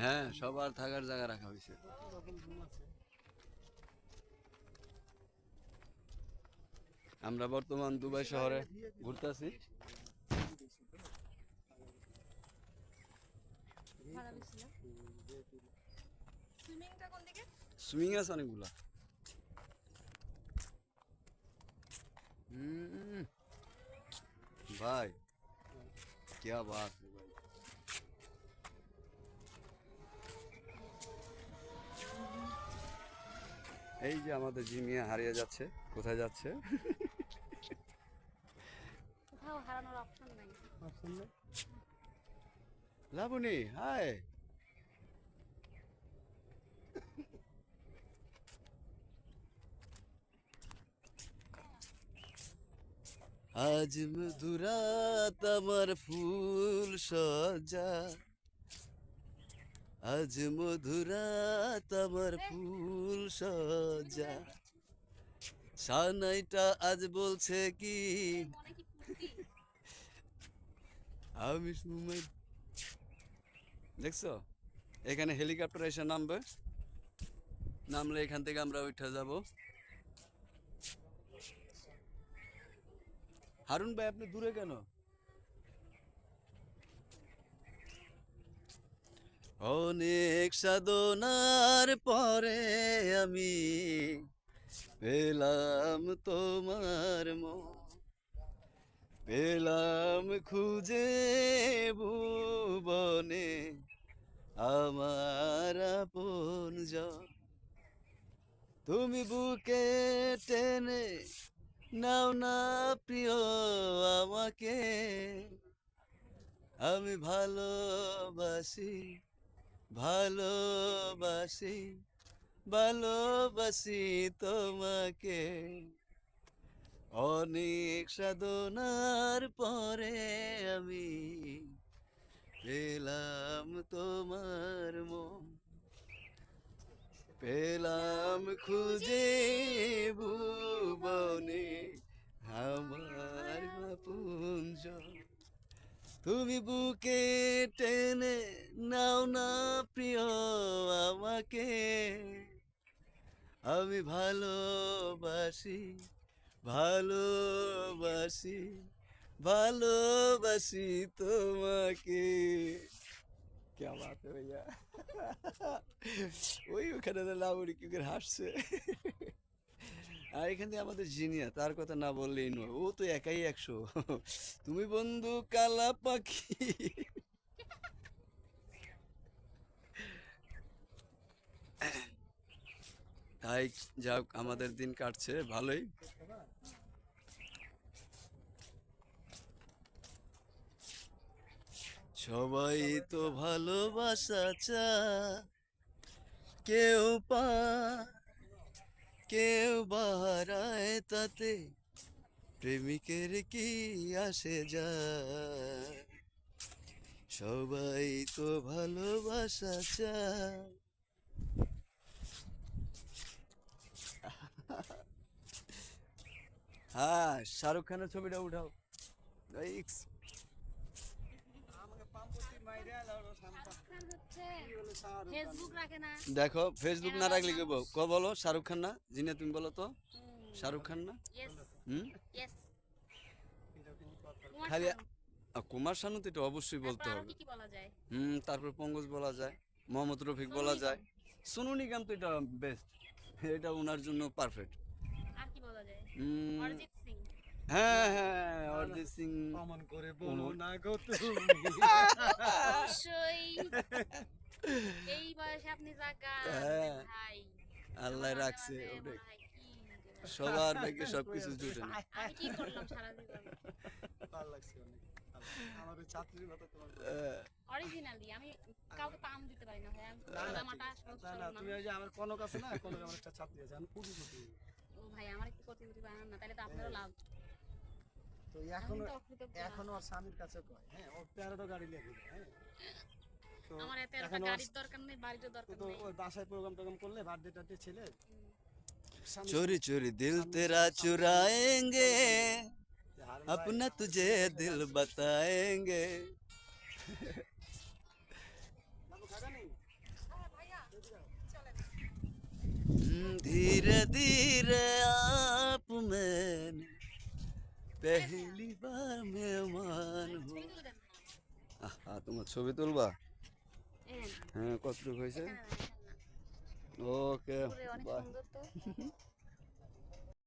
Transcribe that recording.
হ্যাঁ, সবার থাকার জায়গা রাখা হয়েছে। আমরা বর্তমান দুবাই শহরে ঘুরতেছি। সুইমিং আছে অনেকগুলা। हम्म, भाई क्या बात है भाई। এই যে আমাদের জিমিয়া হারিয়ে যাচ্ছে, কোথায় যাচ্ছে? কোথাও হারানোর অপশন নাই। অপশন নেই। লাবণী হাই। আজ মধুরাত আমার ফুল সজ্জা, আজ মধুরাত আমার ফুল সজ্জা, সানাইটা আজ বলছে কি মনে কি ফুর্তি? আমি সময়। দেখছো এখানে হেলিকপ্টার এসে নামবে, নামলে এখান থেকে আমরা উঠে যাব। হারুন ভাই আপনি দূরে কেন? অনেক সাধনার পরে আমি পেলাম তোমার মন, পেলাম খুঁজে ভুবনে আমার আপনজন। তুমি বুকে টেনে নাও না প্রিয় আমাকে, আমি ভালোবাসি, ভালোবাসি, ভালোবাসি তোমাকে। অনেক সাধনার পরে আমি পেলাম তোমার মন, পেলাম খুঁজে ভুবনে আমার পুঞ্জ। তুমি বুকে টেনে নাও না প্রিয় আমাকে, আমি ভালোবাসি, ভালোবাসি, ভালোবাসি তোমাকে। क्या बात है भैया। ওই ওখানে লাউড়ি কি করে হাসছে। আর এখান থেকে আমাদের জিনিয়া, তার কথা না বললেই নয়, ও তো একাই 100। তুমি বন্ধু কালা পাখি। তাই যাক আমাদের দিন কাটছে ভালোই। সবাই তো ভালোবাসা চায়, কেউ পায় কেউ বাহারায়, তাতে প্রেমিকের কি আসে যায়। সবাই তো ভালোবাসা চায়। হ্যাঁ শাহরুখ খানের ছবিটা উঠাও। ফেসবুক রাখে না। দেখো ফেসবুক না রাখলে কি বলো? শাহরুখ খান না? জিনে তুমি বলো তো, শাহরুখ খান না? ইয়েস হুম, ইয়েস। খালি কুমার শানু তো এটা অবশ্যই বলতে তারপর আরো হবে। কি কি বলা যায়? তারপর পঙ্কজ বলা যায়, মোহাম্মদ রফিক সোনু বলা যায়, নিগম। সোনু নিগম তো এটা বেস্ট, এটা ওনার জন্য পারফেক্ট। আর কি বলা যায়? উম, অরিজিৎ সিং। হ্যাঁ হ্যাঁ অরিজিৎ সিং। অমন করে বলো না গো তুমি। অবশ্যই এই বয়সে আপনি যা গান হ্যাঁ, ভাই, আল্লাহ আমার মাঝে রাখছে মাঝে মনে ওটাই। হয় কি সবার ভাগ্যে সবকিছু জুটে না। আমি কি করলাম সারা জীবন। ভালো লাগছে অনেক। আমাদের ছাত্রীর কথা তোমার বলো। আহ, অরিজিনালি আমি কাউকে পাম দিতে পারি না ভাই, আমি না, না, মাটা সহজ না, সরল না, মানুষ। তুমি ওই যে আমার কনক আছে না, কনক আমার একটা ছাত্রী আছে, আমি কোটিপতি। ও ভাই আমার একটু কোটিপতি বানান না, তাহলে তো আপনারও লাভ। তো আমি এখনো তো অকৃতজ্ঞ না। এখনো ওর স্বামীর কাছে কয়, হ্যাঁ, ওর 13টা গাড়ি লেগে যায়, হ্যাঁ। তো আমার এত একটা এখন ওর গাড়ির দরকার নেই, বাড়িরও দরকার তো নেই। ওই বাসায় প্রোগ্রাম টোগ্রাম করলে বার্থডে টার্থডে ছেলে হুম। স্বামী चोरी चोरी दिल স্বামী तेरा স্বামী चुराएंगे, হারুন ভাই अपना तुझे আমাদের दिल গাড়ি ছিল। बताएंगे। বাবু খাগা নেই धीरे धीरे आप मैंने पहली बार मेहमान हो। ছবি তুলে দেন না। আহা, তোমার ছবি তুলবা? এই নেন, হ্যাঁ, কতটুকু হয়েছে? এখানে না, এখানে না। ওকে, ওরে, অনেক বাই। সুন্দর তো।